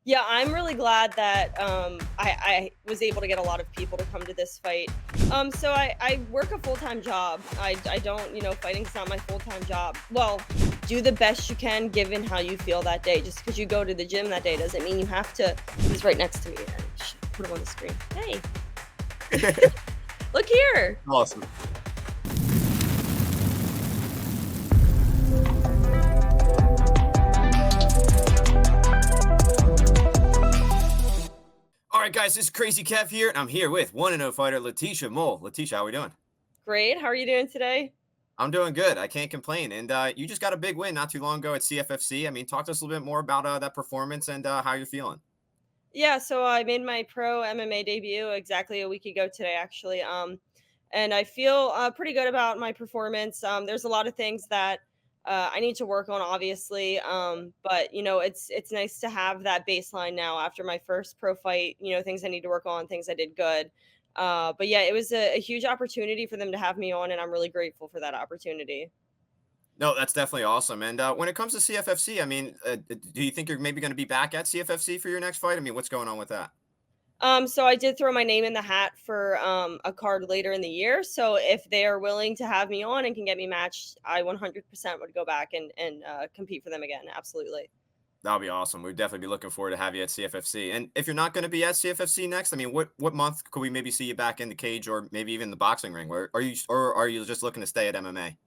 Yeah, I'm really glad that I was able to get a lot of people to come to this fight. So I work a full time job. I don't, fighting's not my full time job. Well, do the best you can given how you feel that day. Just because you go to the gym that day doesn't mean you have to. He's right next to me. Put him on the screen. Hey, look here. Awesome. All right, guys, this is Crazy Kev here, and I'm here with 1-0 fighter Lateesha Mohl. Lateesha, how we doing? Great. How are you doing today? I'm doing good. I can't complain. And you just got a big win not too long ago at CFFC. I mean, talk to us a little bit more about that performance and how you're feeling. Yeah, so I made my pro MMA debut exactly a week ago today, actually. And I feel pretty good about my performance. There's a lot of things that I need to work on, obviously. But it's nice to have that baseline now after my first pro fight. Things I need to work on, things I did good. But yeah, it was a huge opportunity for them to have me on, and I'm really grateful for that opportunity. No, that's definitely awesome. And when it comes to CFFC, I mean, do you think you're maybe going to be back at CFFC for your next fight? I mean, what's going on with that? So I did throw my name in the hat for a card later in the year. So if they are willing to have me on and can get me matched, I 100% would go back and compete for them again. Absolutely. That'll be awesome. We'd definitely be looking forward to have you at CFFC. And if you're not going to be at CFFC next, I mean, what month could we maybe see you back in the cage or maybe even the boxing ring? Where are you just looking to stay at MMA?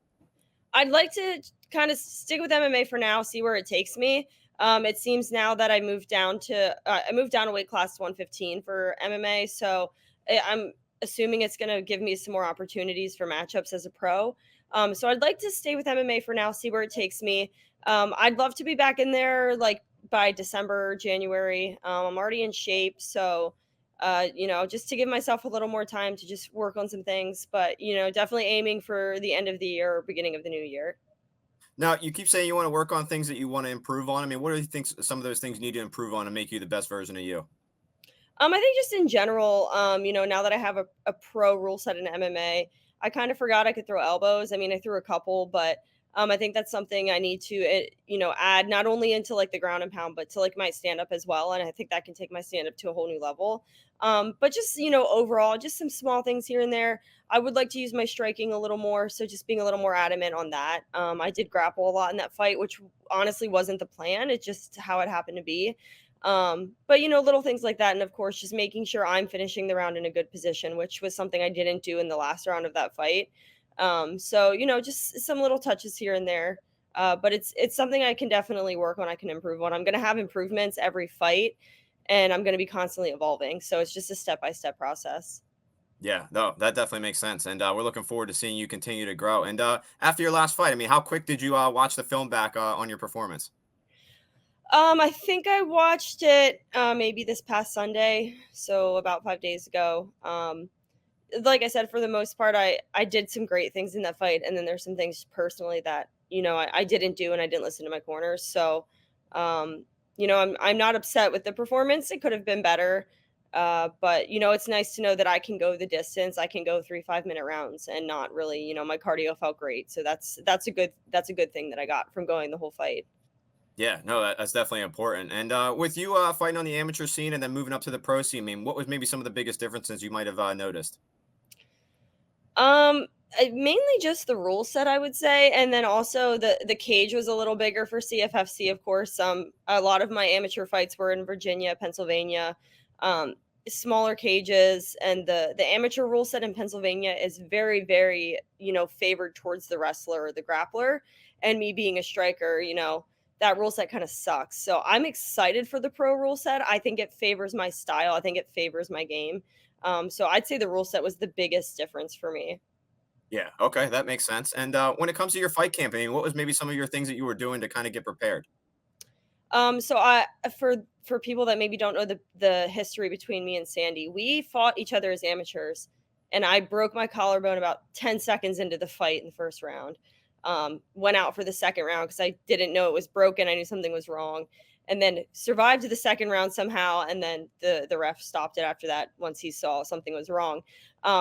I'd like to kind of stick with MMA for now, see where it takes me. It seems now that I moved down a weight class to 115 for MMA, so I'm assuming it's going to give me some more opportunities for matchups as a pro. So I'd like to stay with MMA for now, see where it takes me. I'd love to be back in there like by December, January. I'm already in shape, so just to give myself a little more time to just work on some things, but definitely aiming for the end of the year or beginning of the new year. Now, you keep saying you want to work on things that you want to improve on. I mean, what do you think some of those things you need to improve on to make you the best version of you? I think just in general, now that I have a pro rule set in MMA, I kind of forgot I could throw elbows. I mean, I threw a couple, but I think that's something I need to, add not only into like the ground and pound, but to like my stand up as well. And I think that can take my stand up to a whole new level. But just, overall, just some small things here and there. I would like to use my striking a little more. So just being a little more adamant on that. I did grapple a lot in that fight, which honestly wasn't the plan. It's just how it happened to be. But little things like that, and of course, just making sure I'm finishing the round in a good position, which was something I didn't do in the last round of that fight. So just some little touches here and there. But it's something I can definitely work on. I can improve on. I'm gonna have improvements every fight, and I'm gonna be constantly evolving. So it's just a step by step process. Yeah, no, that definitely makes sense. And we're looking forward to seeing you continue to grow. And after your last fight, I mean, how quick did you watch the film back on your performance? I think I watched it maybe this past Sunday, so about 5 days ago. Like I said, for the most part, I did some great things in that fight, and then there's some things personally that I didn't do, and I didn't listen to my corners. So, I'm not upset with the performance. It could have been better, but it's nice to know that I can go the distance. I can go 3 5 minute rounds, and not really, my cardio felt great. So that's a good thing that I got from going the whole fight. Yeah, no, that's definitely important. And with you fighting on the amateur scene and then moving up to the pro scene, I mean, what was maybe some of the biggest differences you might have noticed? Um, Mainly just the rule set, I would say, and then also the cage was a little bigger for CFFC, of course. A lot of my amateur fights were in Virginia, Pennsylvania, um, smaller cages, and the amateur rule set in Pennsylvania is very, very, favored towards the wrestler or the grappler. And me being a striker, that rule set kind of sucks. So I'm excited for the pro rule set. I think it favors my style. I think it favors my game. So I'd say the rule set was the biggest difference for me. Yeah, okay, that makes sense. And when it comes to your fight campaign, what was maybe some of your things that you were doing to kind of get prepared? So I for people that maybe don't know the history between me and Sandy, we fought each other as amateurs, and I broke my collarbone about 10 seconds into the fight in the first round. Went out for the second round because I didn't know it was broken. I knew something was wrong, and then survived the second round somehow. And then the ref stopped it after that once he saw something was wrong.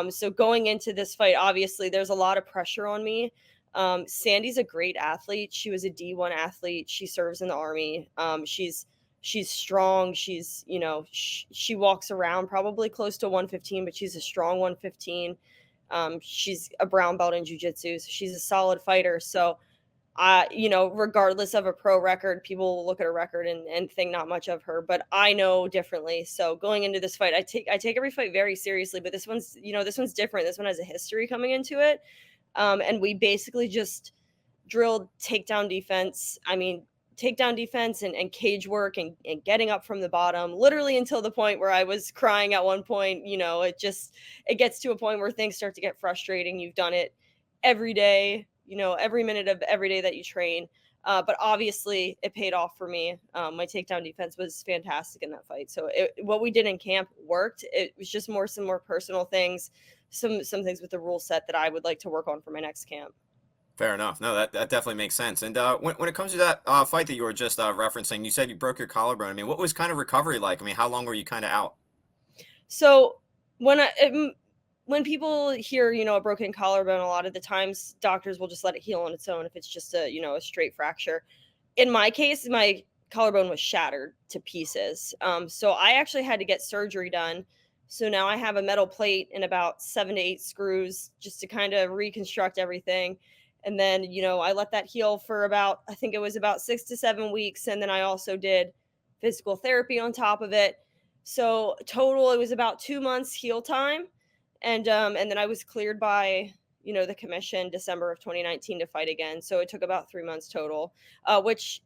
So going into this fight, obviously there's a lot of pressure on me. Sandy's a great athlete. She was a D1 athlete. She serves in the army. She's She's strong. She's, she walks around probably close to 115, but she's a strong 115. She's a brown belt in jujitsu, so she's a solid fighter. So, regardless of a pro record, people will look at a record and think not much of her, but I know differently. So going into this fight, I take every fight very seriously, but this one's different. This one has a history coming into it. And we basically just drilled takedown defense. I mean, takedown defense and cage work and getting up from the bottom, literally until the point where I was crying at one point. It gets to a point where things start to get frustrating. You've done it every day, every minute of every day that you train. But obviously, it paid off for me. My takedown defense was fantastic in that fight. So what we did in camp worked. It was just some more personal things, some things with the rule set that I would like to work on for my next camp. Fair enough. No, that definitely makes sense. And when it comes to that fight that you were just referencing, you said you broke your collarbone. I mean, what was kind of recovery like? I mean, how long were you kind of out? So when when people hear, a broken collarbone, a lot of the times doctors will just let it heal on its own if it's just a straight fracture. In my case, my collarbone was shattered to pieces. So I actually had to get surgery done. So now I have a metal plate and about 7 to 8 screws just to kind of reconstruct everything. And then, I let that heal for I think it was about 6 to 7 weeks. And then I also did physical therapy on top of it. So total, it was about 2 months heal time. And then I was cleared by, the commission December of 2019 to fight again. So it took about 3 months total, which,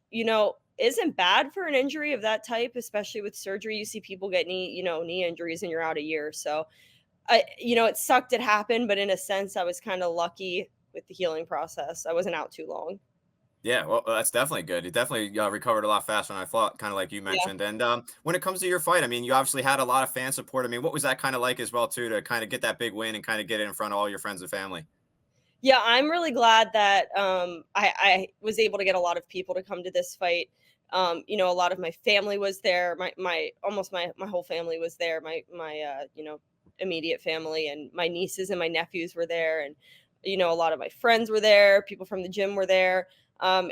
isn't bad for an injury of that type, especially with surgery. You see people get knee injuries and you're out a year. So it sucked it happened, but in a sense, I was kind of lucky with the healing process. I wasn't out too long. Yeah, well, that's definitely good. It definitely recovered a lot faster than I thought, kind of like you Yeah. mentioned. And when it comes to your fight, I mean, you obviously had a lot of fan support. I mean, what was that kind of like as well, too, to kind of get that big win and kind of get it in front of all your friends and family? Yeah, I'm really glad that I was able to get a lot of people to come to this fight. A lot of my family was there. My almost my whole family was there. My immediate family and my nieces and my nephews were there, and a lot of my friends were there. People from the gym were there.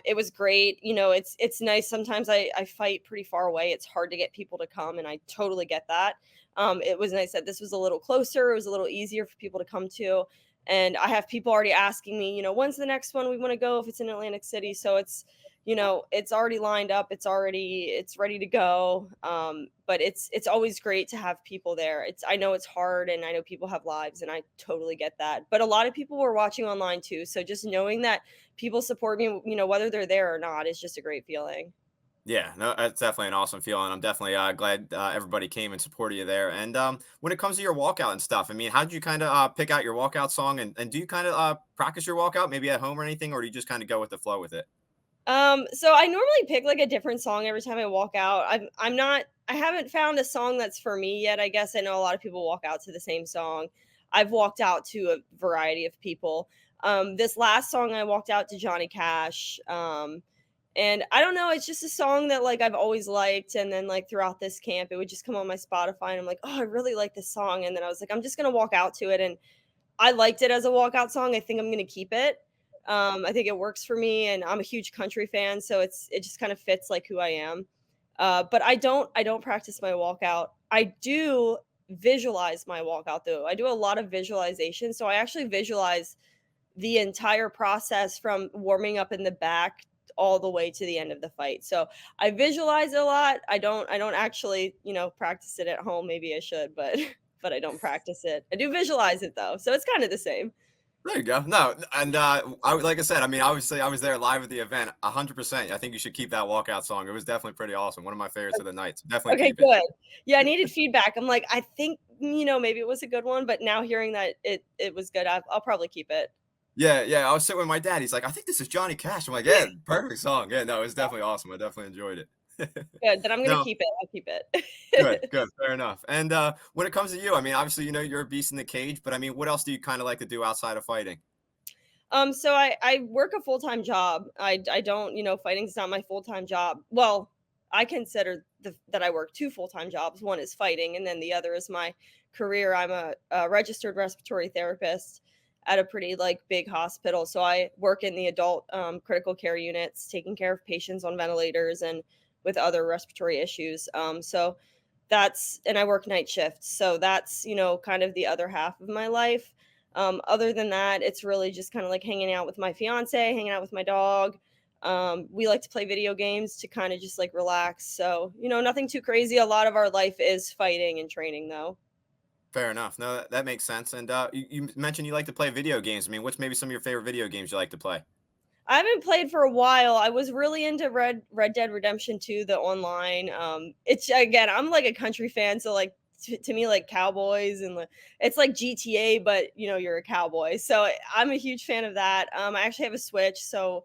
It was great. It's nice. Sometimes I fight pretty far away. It's hard to get people to come, and I totally get that. It was nice that this was a little closer. It was a little easier for people to come to, and I have people already asking me, when's the next one we want to go if it's in Atlantic City. So it's already lined up. It's ready to go. But it's always great to have people there. I know it's hard and I know people have lives and I totally get that. But a lot of people were watching online too. So just knowing that people support me, whether they're there or not is just a great feeling. Yeah, no, that's definitely an awesome feeling. I'm definitely glad everybody came and supported you there. And when it comes to your walkout and stuff, I mean, how did you kind of pick out your walkout song? And do you kind of practice your walkout maybe at home or anything, or do you just kind of go with the flow with it? So I normally pick like a different song every time I walk out. I haven't found a song that's for me yet. I guess I know a lot of people walk out to the same song. I've walked out to a variety of people. This last song I walked out to Johnny Cash. And I don't know, it's just a song that like I've always liked. And then like throughout this camp, it would just come on my Spotify and I'm like, oh, I really like this song. And then I was like, I'm just gonna walk out to it. And I liked it as a walkout song. I think I'm gonna keep it. I think it works for me, and I'm a huge country fan, so it just kind of fits like who I am. But I don't practice my walkout. I do visualize my walkout though. I do a lot of visualization, so I actually visualize the entire process from warming up in the back all the way to the end of the fight. So I visualize it a lot. I don't actually, practice it at home. Maybe I should, but but I don't practice it. I do visualize it though. So it's kind of the same. There you go. No, and like I said, I mean, obviously, I was there live at the event, 100%. I think you should keep that walkout song. It was definitely pretty awesome. One of my favorites of the night. So definitely Okay, keep it. good. Yeah, I needed feedback. I'm like, I think, maybe it was a good one, but now hearing that it was good, I'll probably keep it. Yeah, yeah. I was sitting with my dad. He's like, I think this is Johnny Cash. I'm like, yeah, perfect song. Yeah, no, it was definitely awesome. I definitely enjoyed it. Good, then I'm gonna No, keep it. I'll keep good, it. good, fair enough. And when it comes to you, I mean, obviously, you're a beast in the cage, but I mean, what else do you kind of like to do outside of fighting? So I work a full-time job. I don't, fighting's not my full-time job. Well, I consider that I work two full-time jobs. One is fighting, and then the other is my career. I'm a registered respiratory therapist at a pretty like big hospital. So I work in the adult critical care units, taking care of patients on ventilators and with other respiratory issues. So that's and I work night shifts. So that's, kind of the other half of my life. Other than that, it's really just kind of like hanging out with my fiance, hanging out with my dog. We like to play video games to kind of just like relax. So, nothing too crazy. A lot of our life is fighting and training though. Fair enough. No, that makes sense. And you mentioned you like to play video games. I mean, what's maybe some of your favorite video games you like to play? I haven't played for a while. I was really into Red Dead Redemption 2, the online. It's again, I'm like a country fan, so like to me, like cowboys and it's like GTA, but you're a cowboy. So I'm a huge fan of that. I actually have a Switch, so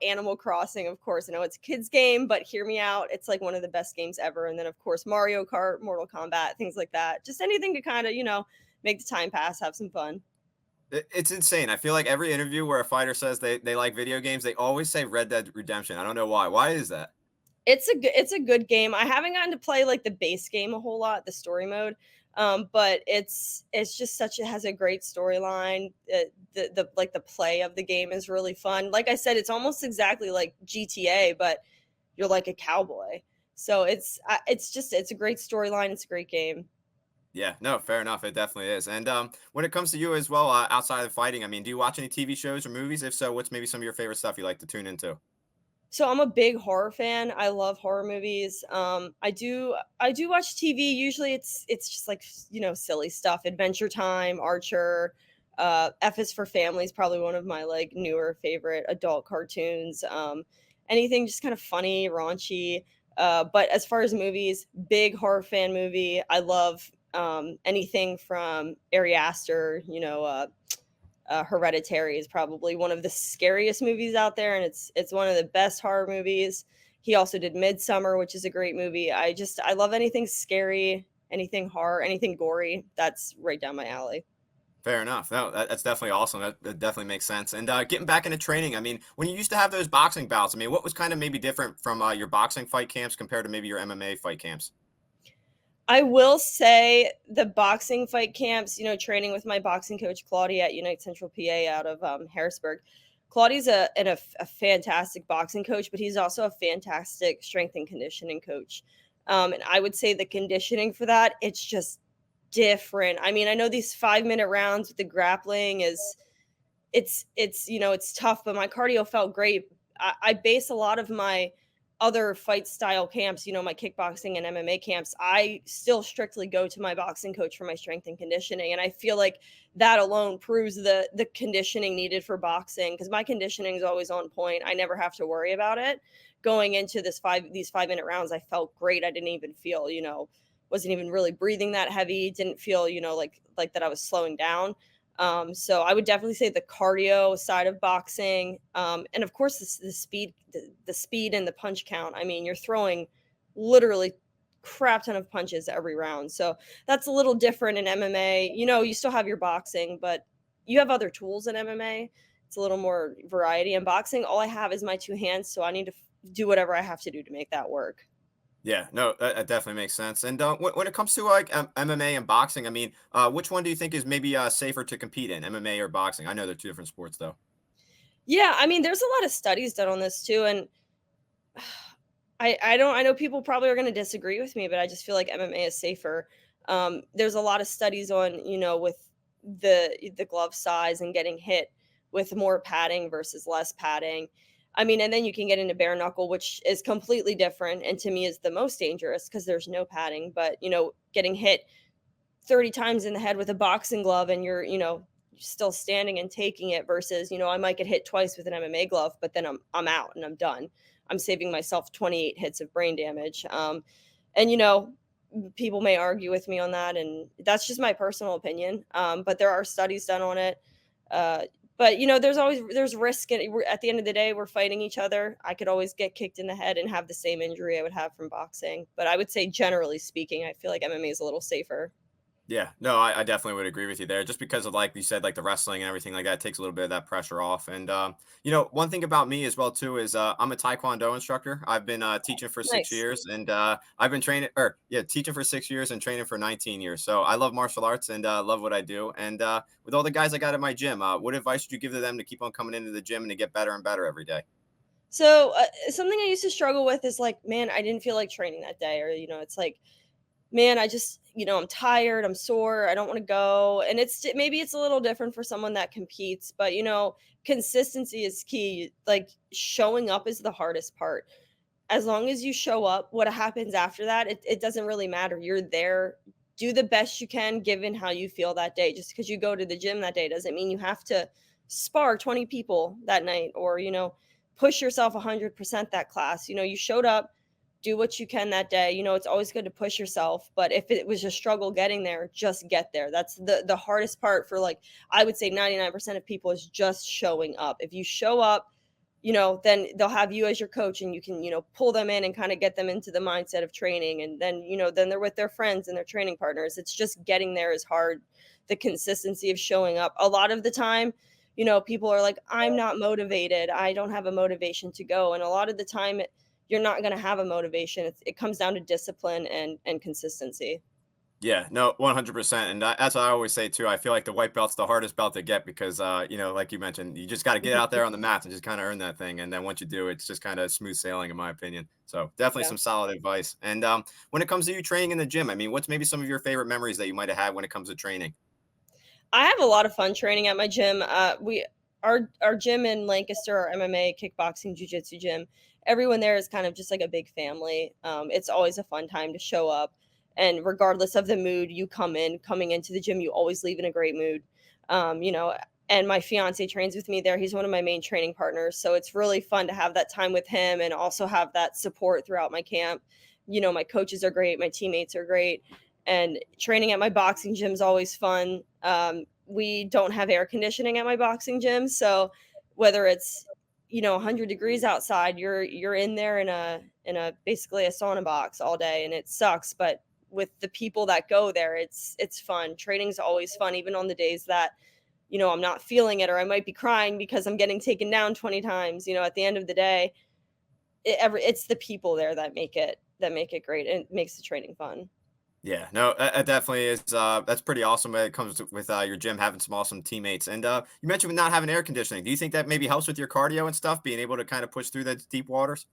Animal Crossing, of course. I know it's a kids game, but hear me out. It's like one of the best games ever. And then of course Mario Kart, Mortal Kombat, things like that. Just anything to kind of make the time pass, have some fun. It's insane. I feel like every interview where a fighter says they like video games, they always say Red Dead Redemption. I don't know why. Why is that? It's a good game. I haven't gotten to play, like, the base game a whole lot, the story mode, but it's just such it has a great storyline. The play of the game is really fun. Like I said, it's almost exactly like GTA, but you're like a cowboy. So it's a great storyline, it's a great game. Yeah, no, fair enough. It definitely is. And when it comes to you as well, outside of fighting, I mean, do you watch any TV shows or movies? If so, what's maybe some of your favorite stuff you like to tune into? So I'm a big horror fan. I love horror movies. I do watch TV. Usually it's just like silly stuff. Adventure Time, Archer, F is for Family is probably one of my like newer favorite adult cartoons. Anything just kind of funny, raunchy. But as far as movies, big horror fan movie. I love anything from Ari Aster, Hereditary is probably one of the scariest movies out there, and it's one of the best horror movies. He also did Midsummer, which is a great movie. I love anything scary, anything horror, anything gory. That's right down my alley. Fair enough. No, that's definitely awesome. That definitely makes sense. And getting back into training, I mean, when you used to have those boxing bouts, I mean, what was kind of maybe different from your boxing fight camps compared to maybe your MMA fight camps? I will say the boxing fight camps, training with my boxing coach Claudia at Unite Central PA out of Harrisburg. Claudia's a fantastic boxing coach, but he's also a fantastic strength and conditioning coach. And I would say the conditioning for that, it's just different. I mean, I know these 5-minute rounds with the grappling it's tough, but my cardio felt great. I base a lot of my other fight style camps, my kickboxing and MMA camps. I still strictly go to my boxing coach for my strength and conditioning, and I feel like that alone proves the conditioning needed for boxing because my conditioning is always on point. I never have to worry about it. Going into these 5-minute rounds, I felt great. I didn't even feel, wasn't even really breathing that heavy. Didn't feel, like that I was slowing down. So I would definitely say the cardio side of boxing, and of course the speed and the punch count. I mean, you're throwing literally crap ton of punches every round, so that's a little different in MMA. You still have your boxing, but you have other tools in MMA. It's a little more variety. In boxing, all I have is my two hands, so I need to do whatever I have to do to make that work. Yeah, no, that definitely makes sense. And when it comes to like MMA and boxing, I mean, which one do you think is maybe safer to compete in, MMA or boxing? I know they're two different sports, though. Yeah, I mean, there's a lot of studies done on this too, and I know people probably are gonna disagree with me, but I just feel like MMA is safer. There's a lot of studies on, with the glove size and getting hit with more padding versus less padding. I mean, and then you can get into bare knuckle, which is completely different, and to me is the most dangerous because there's no padding. But getting hit 30 times in the head with a boxing glove and you're still standing and taking it versus, I might get hit twice with an MMA glove, but then I'm out and I'm done. I'm saving myself 28 hits of brain damage. And people may argue with me on that, and that's just my personal opinion. But there are studies done on it. But there's risk at the end of the day. We're fighting each other. I could always get kicked in the head and have the same injury I would have from boxing. But I would say generally speaking, I feel like MMA is a little safer. Yeah, no, I definitely would agree with you there. Just because of like you said, like the wrestling and everything like that takes a little bit of that pressure off. And one thing about me as well too is I'm a Taekwondo instructor. I've been teaching for six Nice. years, and I've been training, or yeah, teaching for 6 years and training for 19 years. So I love martial arts and love what I do. And with all the guys I got at my gym, what advice would you give to them to keep on coming into the gym and to get better and better every day? So, something I used to struggle with is like, man, I didn't feel like training that day, or it's like, man, I just, I'm tired, I'm sore, I don't want to go. And maybe it's a little different for someone that competes, but consistency is key. Like showing up is the hardest part. As long as you show up, what happens after that, it doesn't really matter. You're there. Do the best you can given how you feel that day. Just because you go to the gym that day doesn't mean you have to spar 20 people that night or, push yourself 100% that class. You showed up, do what you can that day. It's always good to push yourself, but if it was a struggle getting there, just get there. That's the hardest part for like I would say 99% of people is just showing up. If you show up, then they'll have you as your coach and you can, pull them in and kind of get them into the mindset of training. And then, then they're with their friends and their training partners. It's just getting there is hard. The consistency of showing up. A lot of the time, people are like, I'm not motivated. I don't have a motivation to go. And a lot of the time, you're not going to have a motivation. It comes down to discipline and consistency. Yeah, no, 100%. And that's what I always say too. I feel like the white belt's the hardest belt to get because, like you mentioned, you just got to get out there on the mats and just kind of earn that thing. And then once you do, it's just kind of smooth sailing, in my opinion. So definitely Yeah. some solid advice. And when it comes to you training in the gym, I mean, what's maybe some of your favorite memories that you might have had when it comes to training? I have a lot of fun training at my gym. We our gym in Lancaster, our MMA, kickboxing, jujitsu gym. Everyone there is kind of just like a big family. It's always a fun time to show up, and regardless of the mood you coming into the gym, you always leave in a great mood. Um, you know, and my fiance trains with me there. He's one of my main training partners, so it's really fun to have that time with him and also have that support throughout my camp. My coaches are great, my teammates are great, and training at my boxing gym is always fun. We don't have air conditioning at my boxing gym, so whether it's 100 degrees outside, you're in there in a basically a sauna box all day, and it sucks. But with the people that go there, it's fun. Training's always fun, even on the days that I'm not feeling it or I might be crying because I'm getting taken down 20 times. At the end of the day, it's the people there that make it great and it makes the training fun. Yeah, no, that definitely is. That's pretty awesome when it comes with your gym having some awesome teammates. And you mentioned with not having air conditioning. Do you think that maybe helps with your cardio and stuff, being able to kind of push through the deep waters?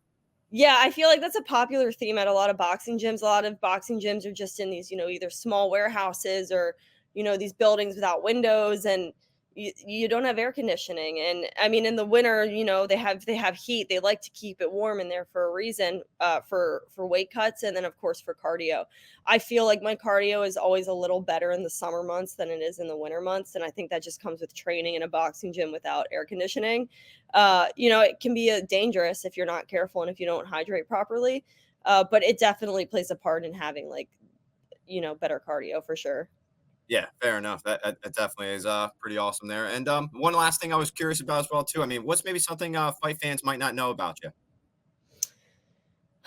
Yeah, I feel like that's a popular theme at a lot of boxing gyms. A lot of boxing gyms are just in these, either small warehouses or, these buildings without windows and you don't have air conditioning. And I mean in the winter, they have heat. They like to keep it warm in there for a reason, for weight cuts and then of course for cardio. I feel like my cardio is always a little better in the summer months than it is in the winter months. And I think that just comes with training in a boxing gym without air conditioning. It can be dangerous if you're not careful and if you don't hydrate properly. But it definitely plays a part in having like, better cardio for sure. Yeah, fair enough. That definitely is pretty awesome there. And one last thing I was curious about as well too. I mean, what's maybe something fight fans might not know about you?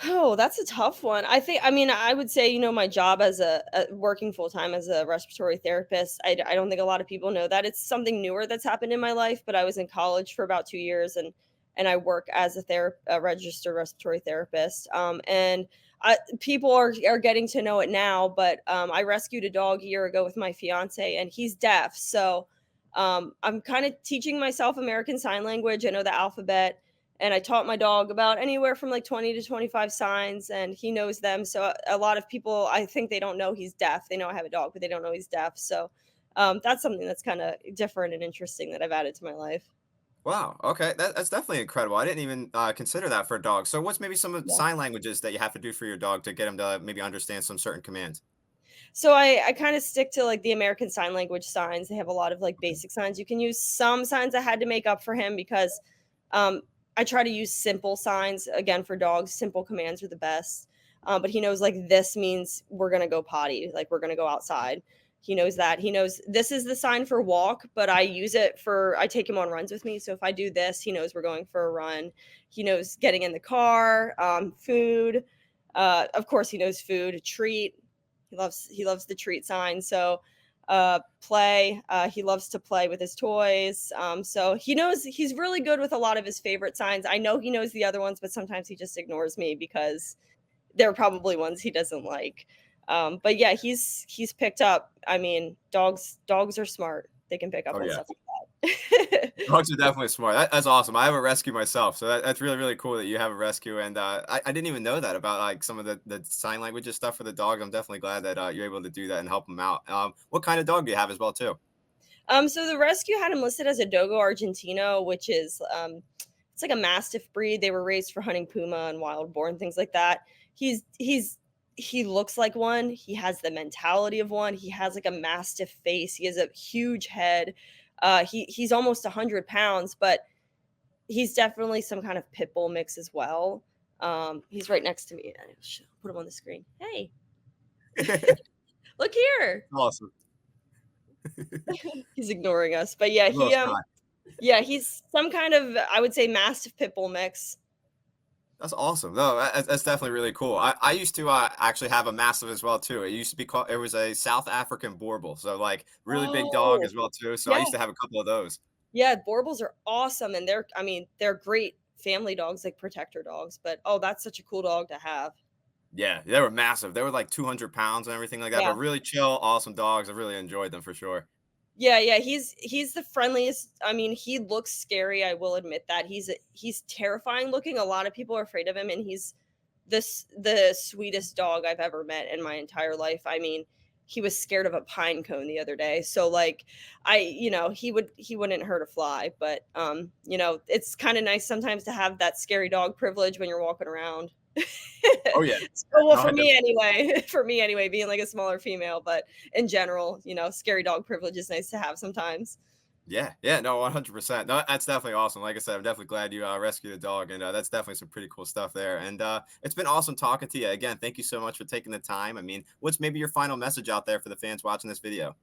Oh, that's a tough one. I mean, I would say, my job as a working full time as a respiratory therapist, I don't think a lot of people know that. It's something newer that's happened in my life, but I was in college for about 2 years and I work as a registered respiratory therapist. And people are getting to know it now, but I rescued a dog a year ago with my fiance and he's deaf. So I'm kind of teaching myself American Sign Language. I know the alphabet and I taught my dog about anywhere from like 20 to 25 signs and he knows them. So a lot of people I think they don't know he's deaf. They know I have a dog, but they don't know he's deaf. So that's something that's kind of different and interesting that I've added to my life. Wow. Okay, that's definitely incredible. I didn't even consider that for a dog. So, what's maybe some of the Yeah. sign languages that you have to do for your dog to get him to maybe understand some certain commands? So I kind of stick to like the American Sign Language signs. They have a lot of like basic signs you can use. Some signs I had to make up for him because um, I try to use simple signs again for dogs. Simple commands are the best. But he knows like this means we're gonna go potty, like we're gonna go outside. He knows that. He knows this is the sign for walk, but I take him on runs with me. So if I do this, he knows we're going for a run. He knows getting in the car, food. Of course, he knows food, a treat. He loves the treat sign. So play. He loves to play with his toys. So he's really good with a lot of his favorite signs. I know he knows the other ones, but sometimes he just ignores me because they're probably ones he doesn't like. But yeah, he's picked up. I mean, dogs are smart. They can pick up Oh on yeah. stuff. Dogs are definitely smart. That's awesome. I have a rescue myself, so that's really, really cool that you have a rescue, and, I didn't even know that about, like, some of the sign languages stuff for the dogs. I'm definitely glad that, you're able to do that and help them out. What kind of dog do you have as well too? So the rescue had him listed as a Dogo Argentino, which is it's like a mastiff breed. They were raised for hunting puma and wild boar and things like that. He looks like one. He has the mentality of one. He has like a mastiff face. He has a huge head. He's almost 100 pounds, but he's definitely some kind of pit bull mix as well. He's right next to me. I'll put him on the screen. Hey, look here. Awesome. He's ignoring us, but yeah, A little shy. yeah, he's some kind of, I would say, mastiff pit bull mix. That's awesome. No, that's definitely really cool. I used to actually have a mastiff as well too. It used to be called. It was a South African Borbal, so like really big dog Oh, as well too. So I yeah. used to have a couple of those. Yeah, Borbles are awesome, and I mean, they're great family dogs, like protector dogs, but, oh, that's such a cool dog to have. Yeah, they were massive. They were like 200 pounds and everything like that, Yeah. but really chill, awesome dogs. I really enjoyed them for sure. Yeah, yeah, he's the friendliest. I mean, he looks scary, I will admit that. He's terrifying looking. A lot of people are afraid of him, and he's the sweetest dog I've ever met in my entire life. I mean, he was scared of a pine cone the other day. So like he wouldn't hurt a fly, but it's kind of nice sometimes to have that scary dog privilege when you're walking around. Oh yeah, So, yeah. well, No, I for def- me anyway, for me anyway, being like a smaller female, but in general, scary dog privilege is nice to have sometimes. yeah, yeah. No, 100%. No, that's definitely awesome. Like I said, I'm definitely glad you rescued a dog, and that's definitely some pretty cool stuff there. And it's been awesome talking to you again. Thank you so much for taking the time. I mean, what's maybe your final message out there for the fans watching this video?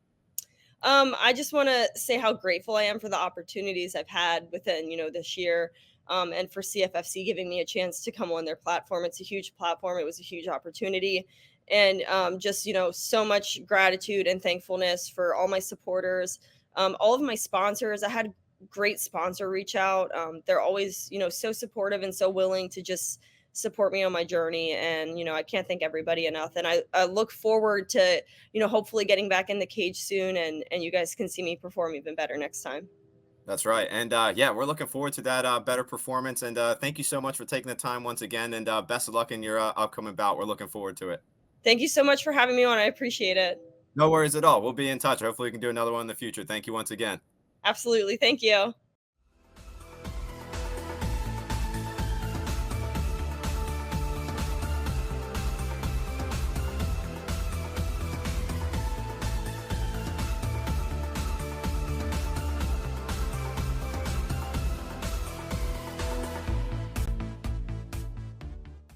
I just want to say how grateful I am for the opportunities I've had within, this year, and for CFFC giving me a chance to come on their platform. It's a huge platform. It was a huge opportunity, and just so much gratitude and thankfulness for all my supporters, all of my sponsors. I had great sponsor reach out. They're always, so supportive and so willing to just support me on my journey, and I can't thank everybody enough. And I look forward to hopefully getting back in the cage soon, and you guys can see me perform even better next time. That's right. And yeah, we're looking forward to that better performance. And thank you so much for taking the time once again. And best of luck in your upcoming bout. We're looking forward to it. Thank you so much for having me on. I appreciate it. No worries at all. We'll be in touch. Hopefully, we can do another one in the future. Thank you once again. Absolutely. Thank you.